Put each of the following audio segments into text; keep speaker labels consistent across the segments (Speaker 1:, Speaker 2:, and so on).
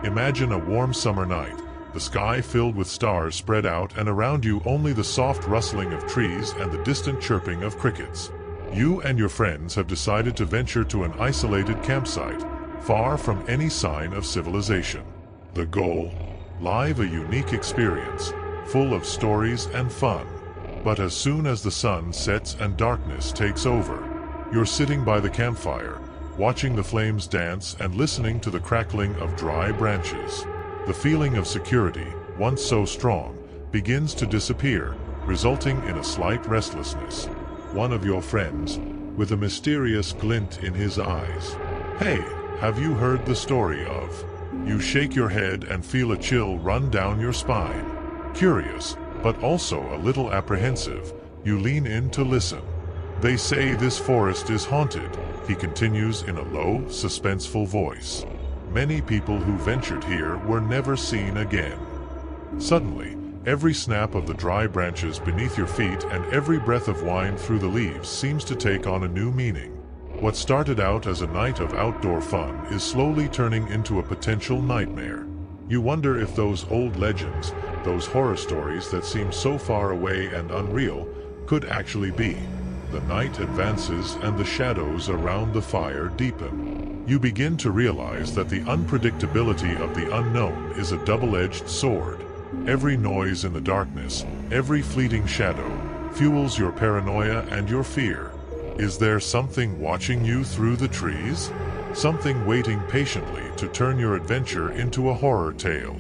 Speaker 1: Imagine a warm summer night, the sky filled with stars spread out, and around you only the soft rustling of trees and the distant chirping of crickets. You and your friends have decided to venture to an isolated campsite, far from any sign of civilization. The goal? Live a unique experience, full of stories and fun. But as soon as the sun sets and darkness takes over, you're sitting by the campfire, watching the flames dance and listening to the crackling of dry branches. The feeling of security, once so strong, begins to disappear, resulting in a slight restlessness. One of your friends, with a mysterious glint in his eyes. "Hey, have you heard the story of?" You shake your head and feel a chill run down your spine. Curious, but also a little apprehensive, you lean in to listen. "They say this forest is haunted," he continues in a low, suspenseful voice. "Many people who ventured here were never seen again." Suddenly, every snap of the dry branches beneath your feet and every breath of wind through the leaves seems to take on a new meaning. What started out as a night of outdoor fun is slowly turning into a potential nightmare. You wonder if those old legends, those horror stories that seem so far away and unreal, could actually be. The night advances and the shadows around the fire deepen. You begin to realize that the unpredictability of the unknown is a double-edged sword. Every noise in the darkness, every fleeting shadow, fuels your paranoia and your fear. Is there something watching you through the trees? Something waiting patiently to turn your adventure into a horror tale?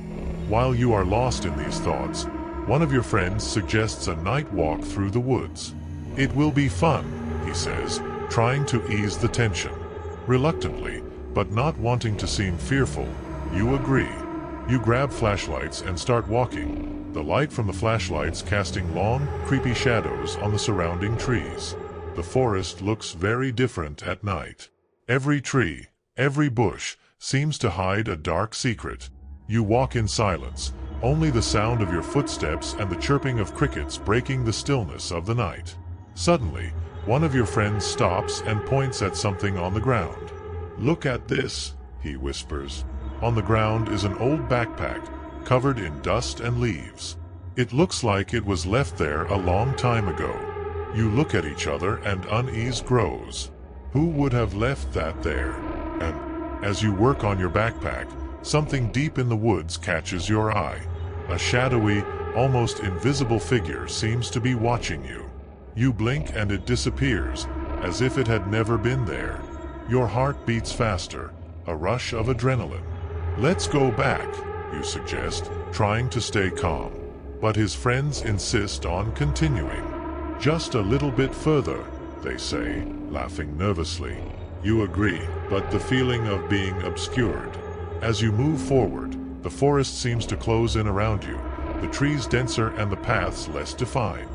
Speaker 1: While you are lost in these thoughts, one of your friends suggests a night walk through the woods. "It will be fun," he says, trying to ease the tension. Reluctantly, but not wanting to seem fearful, you agree. You grab flashlights and start walking, the light from the flashlights casting long, creepy shadows on the surrounding trees. The forest looks very different at night. Every tree, every bush, seems to hide a dark secret. You walk in silence, only the sound of your footsteps and the chirping of crickets breaking the stillness of the night. Suddenly, one of your friends stops and points at something on the ground. "Look at this," he whispers. On the ground is an old backpack, covered in dust and leaves. It looks like it was left there a long time ago. You look at each other and unease grows. Who would have left that there? And as you work on your backpack, something deep in the woods catches your eye. A shadowy, almost invisible figure seems to be watching you. You blink and it disappears, as if it had never been there. Your heart beats faster, a rush of adrenaline. "Let's go back," you suggest, trying to stay calm. But his friends insist on continuing. "Just a little bit further," they say, laughing nervously. You agree, but the feeling of being obscured. As you move forward, the forest seems to close in around you, the trees denser and the paths less defined.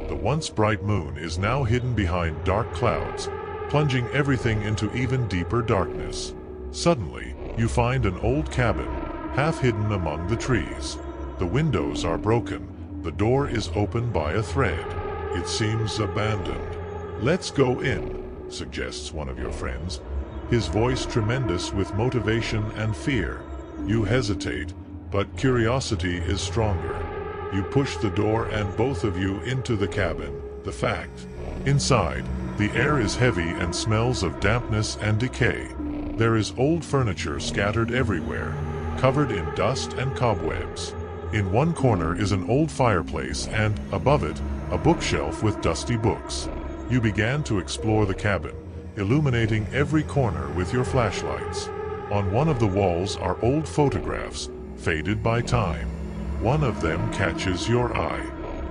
Speaker 1: The once bright moon is now hidden behind dark clouds, plunging everything into even deeper darkness. Suddenly, you find an old cabin, half hidden among the trees. The windows are broken, the door is open by a thread. It seems abandoned. "Let's go in," suggests one of your friends, his voice tremendous with motivation and fear. You hesitate, but curiosity is stronger. You push the door and both of you into the cabin. The fact. Inside, the air is heavy and smells of dampness and decay. There is old furniture scattered everywhere, covered in dust and cobwebs. In one corner is an old fireplace and, above it, a bookshelf with dusty books. You began to explore the cabin, illuminating every corner with your flashlights. On one of the walls are old photographs, faded by time. One of them catches your eye.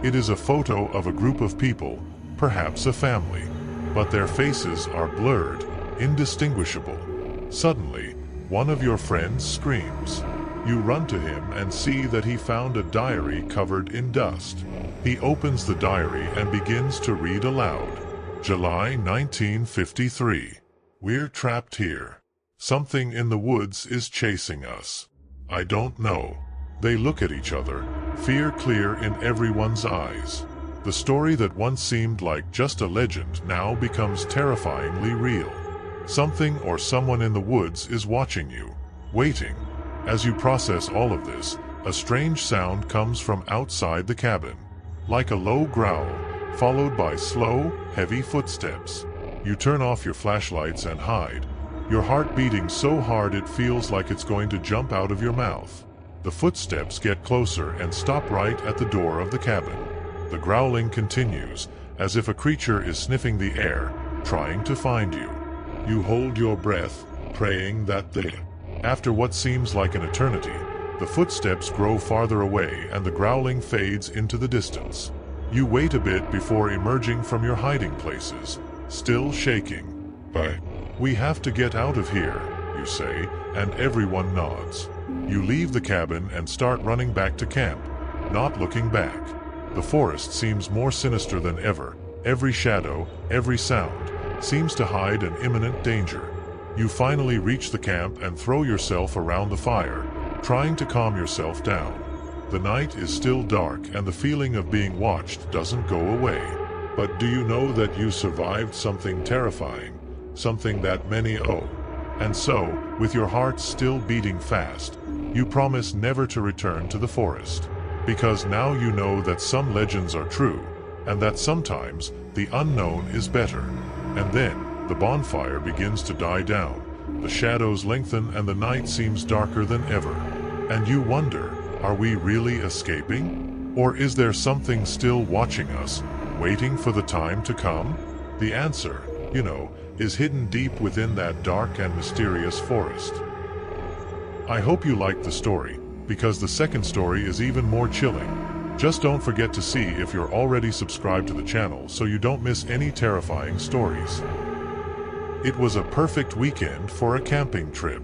Speaker 1: It is a photo of a group of people, perhaps a family, but their faces are blurred, indistinguishable. Suddenly, one of your friends screams. You run to him and see that he found a diary covered in dust. He opens the diary and begins to read aloud. July 1953. "We're trapped here. Something in the woods is chasing us. I don't know." They look at each other, fear clear in everyone's eyes. The story that once seemed like just a legend now becomes terrifyingly real. Something or someone in the woods is watching you, waiting, As you process all of this, a strange sound comes from outside the cabin. Like a low growl, followed by slow, heavy footsteps. You turn off your flashlights and hide, your heart beating so hard it feels like it's going to jump out of your mouth. The footsteps get closer and stop right at the door of the cabin. The growling continues, as if a creature is sniffing the air, trying to find you. You hold your breath, praying that after what seems like an eternity, the footsteps grow farther away and the growling fades into the distance. You wait a bit before emerging from your hiding places, still shaking. We have to get out of here, you say, and everyone nods. You leave the cabin and start running back to camp, not looking back. The forest seems more sinister than ever. Every shadow, every sound, seems to hide an imminent danger. You finally reach the camp and throw yourself around the fire, trying to calm yourself down. The night is still dark and the feeling of being watched doesn't go away. But do you know that you survived something terrifying, something that many owe? And so, with your heart still beating fast, you promise never to return to the forest. Because now you know that some legends are true, and that sometimes the unknown is better. And then, the bonfire begins to die down, the shadows lengthen and the night seems darker than ever. And you wonder, are we really escaping? Or is there something still watching us, waiting for the time to come? The answer, is hidden deep within that dark and mysterious forest. I hope you liked the story, because the second story is even more chilling. Just don't forget to see if you're already subscribed to the channel so you don't miss any terrifying stories. It was a perfect weekend for a camping trip.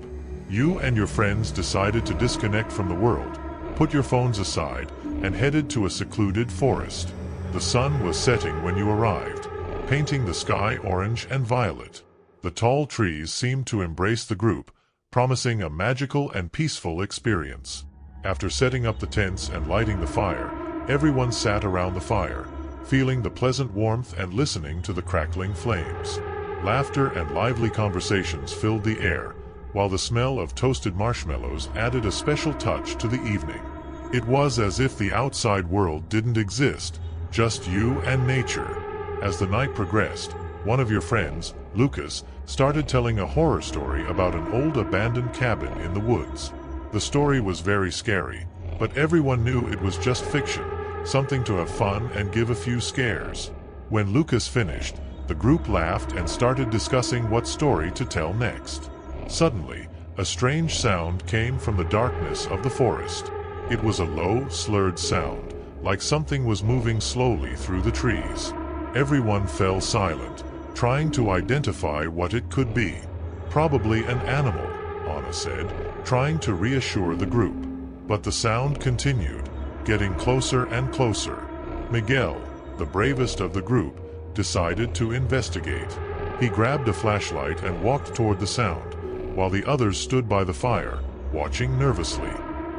Speaker 1: You and your friends decided to disconnect from the world, put your phones aside, and headed to a secluded forest. The sun was setting when you arrived, painting the sky orange and violet. The tall trees seemed to embrace the group, promising a magical and peaceful experience. After setting up the tents and lighting the fire, everyone sat around the fire, feeling the pleasant warmth and listening to the crackling flames. Laughter and lively conversations filled the air, while the smell of toasted marshmallows added a special touch to the evening. It was as if the outside world didn't exist, just you and nature. As the night progressed, one of your friends, Lucas, started telling a horror story about an old abandoned cabin in the woods. The story was very scary, but everyone knew it was just fiction, something to have fun and give a few scares. When Lucas finished, the group laughed and started discussing what story to tell next. Suddenly, a strange sound came from the darkness of the forest. It was a low, slurred sound, like something was moving slowly through the trees. Everyone fell silent, trying to identify what it could be. Probably an animal, Anna said, trying to reassure the group. But the sound continued, getting closer and closer. Miguel, the bravest of the group, decided to investigate. He grabbed a flashlight and walked toward the sound, while the others stood by the fire, watching nervously.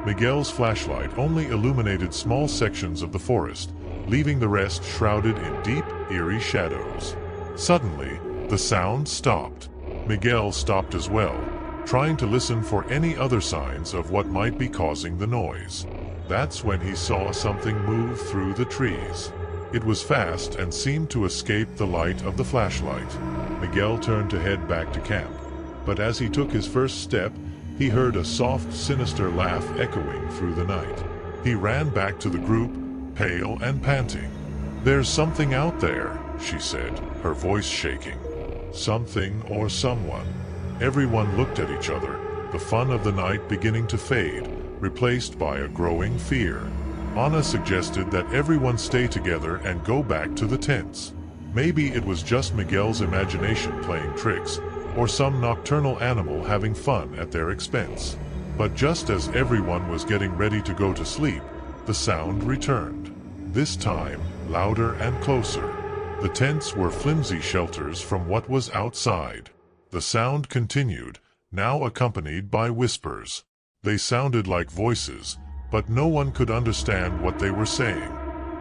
Speaker 1: Miguel's flashlight only illuminated small sections of the forest, leaving the rest shrouded in deep, eerie shadows. Suddenly, the sound stopped. Miguel stopped as well, trying to listen for any other signs of what might be causing the noise. That's when he saw something move through the trees. It was fast and seemed to escape the light of the flashlight. Miguel turned to head back to camp, but as he took his first step, he heard a soft, sinister laugh echoing through the night. He ran back to the group, pale and panting. "There's something out there," she said, her voice shaking. "Something or someone." Everyone looked at each other, the fun of the night beginning to fade, replaced by a growing fear. Anna suggested that everyone stay together and go back to the tents. Maybe it was just Miguel's imagination playing tricks, or some nocturnal animal having fun at their expense. But just as everyone was getting ready to go to sleep, the sound returned. This time, louder and closer. The tents were flimsy shelters from what was outside. The sound continued, now accompanied by whispers. They sounded like voices, but no one could understand what they were saying.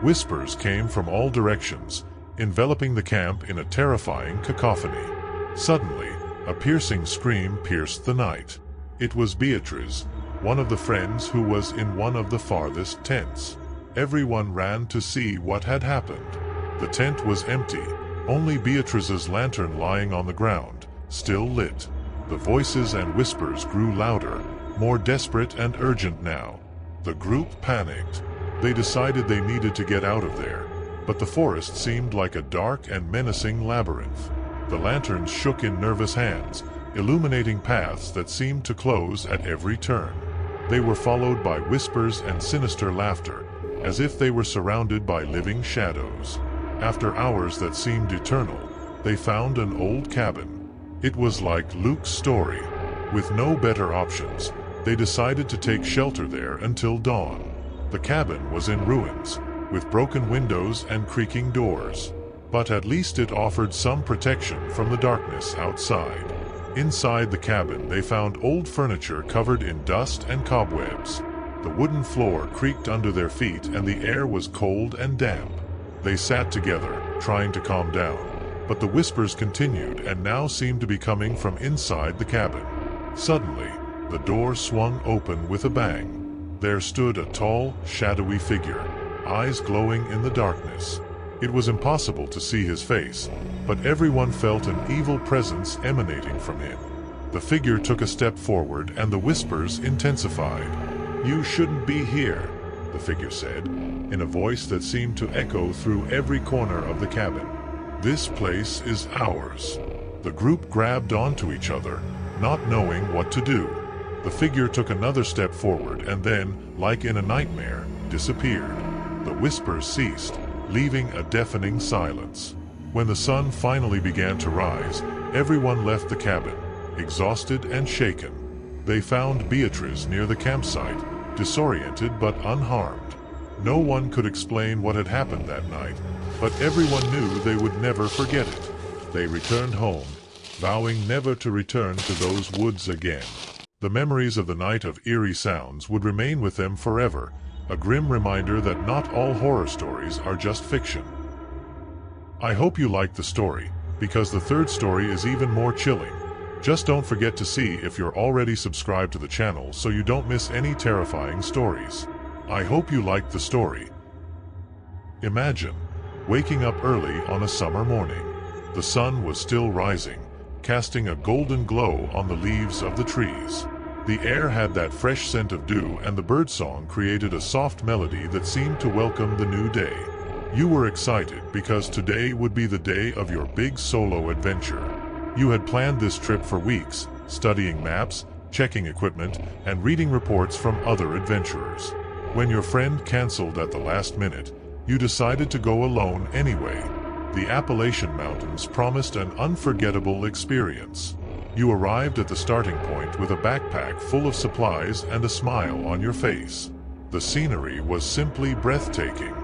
Speaker 1: Whispers came from all directions, enveloping the camp in a terrifying cacophony. Suddenly, a piercing scream pierced the night. It was Beatriz, one of the friends who was in one of the farthest tents. Everyone ran to see what had happened. The tent was empty, only Beatrice's lantern lying on the ground, still lit. The voices and whispers grew louder, more desperate and urgent now. The group panicked. They decided they needed to get out of there, but the forest seemed like a dark and menacing labyrinth. The lanterns shook in nervous hands, illuminating paths that seemed to close at every turn. They were followed by whispers and sinister laughter, as if they were surrounded by living shadows. After hours that seemed eternal, they found an old cabin. It was like Luke's story. With no better options, they decided to take shelter there until dawn. The cabin was in ruins, with broken windows and creaking doors. But at least it offered some protection from the darkness outside. Inside the cabin they found old furniture covered in dust and cobwebs. The wooden floor creaked under their feet and the air was cold and damp. They sat together, trying to calm down, but the whispers continued and now seemed to be coming from inside the cabin. Suddenly, the door swung open with a bang. There stood a tall, shadowy figure, eyes glowing in the darkness. It was impossible to see his face, but everyone felt an evil presence emanating from him. The figure took a step forward and the whispers intensified. "You shouldn't be here," the figure said, in a voice that seemed to echo through every corner of the cabin. "This place is ours." The group grabbed onto each other, not knowing what to do. The figure took another step forward and then, like in a nightmare, disappeared. The whispers ceased, leaving a deafening silence. When the sun finally began to rise, everyone left the cabin, exhausted and shaken. They found Beatrice near the campsite, disoriented but unharmed. No one could explain what had happened that night, but everyone knew they would never forget it. They returned home, vowing never to return to those woods again. The memories of the night of eerie sounds would remain with them forever, a grim reminder that not all horror stories are just fiction. I hope you liked the story, because the third story is even more chilling. Just don't forget to see if you're already subscribed to the channel so you don't miss any terrifying stories. I hope you liked the story. Imagine waking up early on a summer morning. The sun was still rising, casting a golden glow on the leaves of the trees. The air had that fresh scent of dew and the birdsong created a soft melody that seemed to welcome the new day. You were excited because today would be the day of your big solo adventure. You had planned this trip for weeks, studying maps, checking equipment, and reading reports from other adventurers. When your friend canceled at the last minute, you decided to go alone anyway. The Appalachian Mountains promised an unforgettable experience. You arrived at the starting point with a backpack full of supplies and a smile on your face. The scenery was simply breathtaking.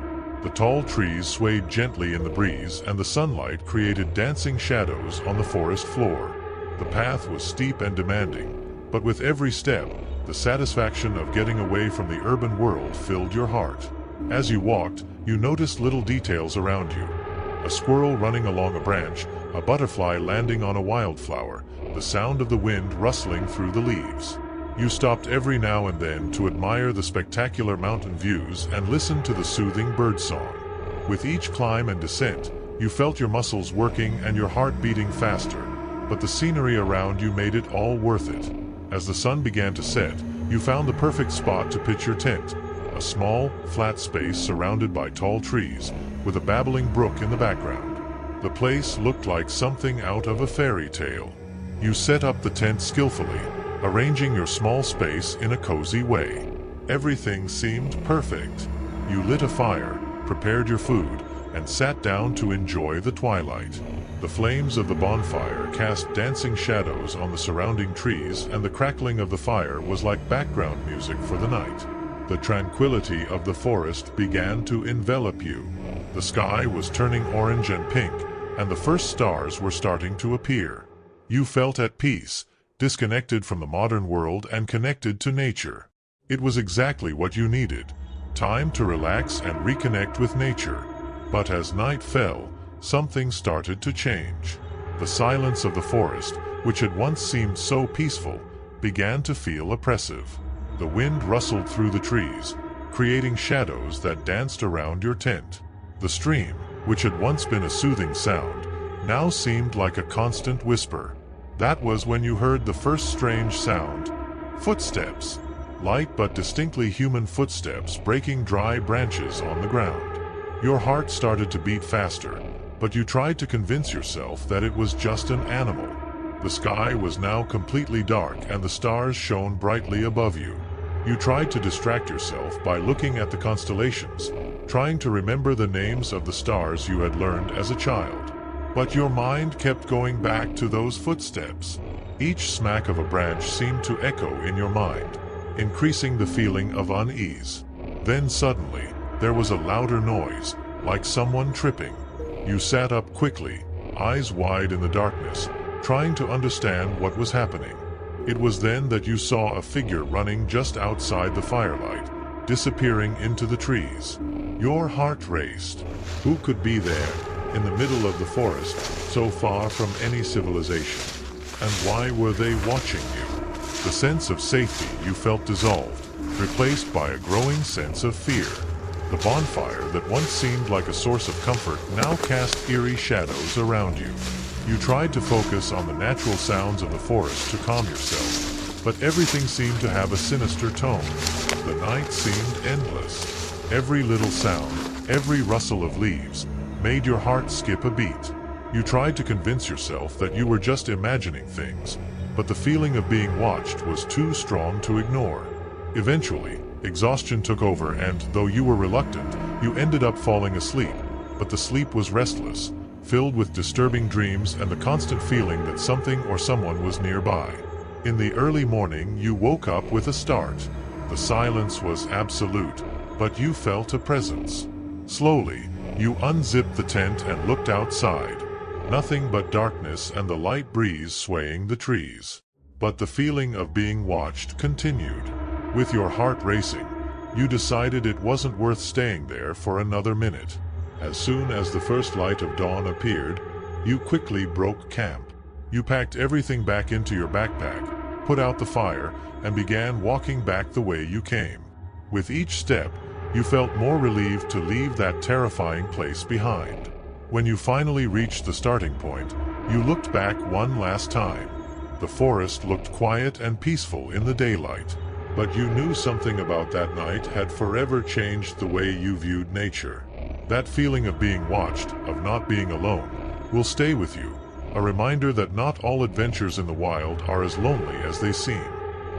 Speaker 1: The tall trees swayed gently in the breeze and the sunlight created dancing shadows on the forest floor. The path was steep and demanding, but with every step, the satisfaction of getting away from the urban world filled your heart. As you walked, you noticed little details around you. A squirrel running along a branch, a butterfly landing on a wildflower, the sound of the wind rustling through the leaves. You stopped every now and then to admire the spectacular mountain views and listen to the soothing birdsong. With each climb and descent, you felt your muscles working and your heart beating faster, but the scenery around you made it all worth it. As the sun began to set, you found the perfect spot to pitch your tent, a small, flat space surrounded by tall trees, with a babbling brook in the background. The place looked like something out of a fairy tale. You set up the tent skillfully, arranging your small space in a cozy way. Everything seemed perfect. You lit a fire, prepared your food, and sat down to enjoy the twilight. The flames of the bonfire cast dancing shadows on the surrounding trees, and the crackling of the fire was like background music for the night. The tranquility of the forest began to envelop you. The sky was turning orange and pink, and the first stars were starting to appear. You felt at peace, disconnected from the modern world and connected to nature. It was exactly what you needed, time to relax and reconnect with nature. But as night fell, something started to change. The silence of the forest, which had once seemed so peaceful, began to feel oppressive. The wind rustled through the trees, creating shadows that danced around your tent. The stream, which had once been a soothing sound, now seemed like a constant whisper. That was when you heard the first strange sound. Footsteps. Light but distinctly human footsteps breaking dry branches on the ground. Your heart started to beat faster, but you tried to convince yourself that it was just an animal. The sky was now completely dark and the stars shone brightly above you. You tried to distract yourself by looking at the constellations, trying to remember the names of the stars you had learned as a child. But your mind kept going back to those footsteps. Each smack of a branch seemed to echo in your mind, increasing the feeling of unease. Then suddenly, there was a louder noise, like someone tripping. You sat up quickly, eyes wide in the darkness, trying to understand what was happening. It was then that you saw a figure running just outside the firelight, disappearing into the trees. Your heart raced. Who could be there, in the middle of the forest, so far from any civilization? And why were they watching you? The sense of safety you felt dissolved, replaced by a growing sense of fear. The bonfire that once seemed like a source of comfort now cast eerie shadows around you. You tried to focus on the natural sounds of the forest to calm yourself, but everything seemed to have a sinister tone. The night seemed endless. Every little sound, every rustle of leaves, made your heart skip a beat. You tried to convince yourself that you were just imagining things, but the feeling of being watched was too strong to ignore. Eventually, exhaustion took over and, though you were reluctant, you ended up falling asleep, but the sleep was restless, filled with disturbing dreams and the constant feeling that something or someone was nearby. In the early morning, you woke up with a start. The silence was absolute, but you felt a presence. Slowly, you unzipped the tent and looked outside. Nothing but darkness and the light breeze swaying the trees. But the feeling of being watched continued. With your heart racing, you decided it wasn't worth staying there for another minute. As soon as the first light of dawn appeared, you quickly broke camp. You packed everything back into your backpack, put out the fire, and began walking back the way you came. With each step, you felt more relieved to leave that terrifying place behind. When you finally reached the starting point, you looked back one last time. The forest looked quiet and peaceful in the daylight, but you knew something about that night had forever changed the way you viewed nature. That feeling of being watched, of not being alone, will stay with you, a reminder that not all adventures in the wild are as lonely as they seem.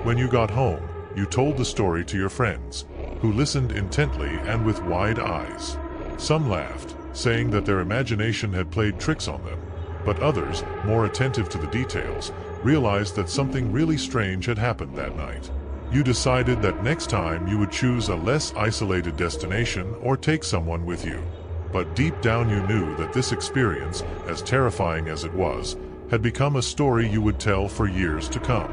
Speaker 1: When you got home, you told the story to your friends, who listened intently and with wide eyes. Some laughed, saying that their imagination had played tricks on them, but others, more attentive to the details, realized that something really strange had happened that night. You decided that next time you would choose a less isolated destination or take someone with you. But deep down you knew that this experience, as terrifying as it was, had become a story you would tell for years to come.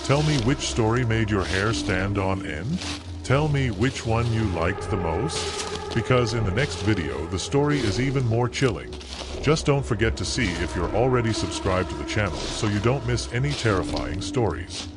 Speaker 1: Tell me which story made your hair stand on end? Tell me which one you liked the most? Because in the next video the story is even more chilling. Just don't forget to see if you're already subscribed to the channel so you don't miss any terrifying stories.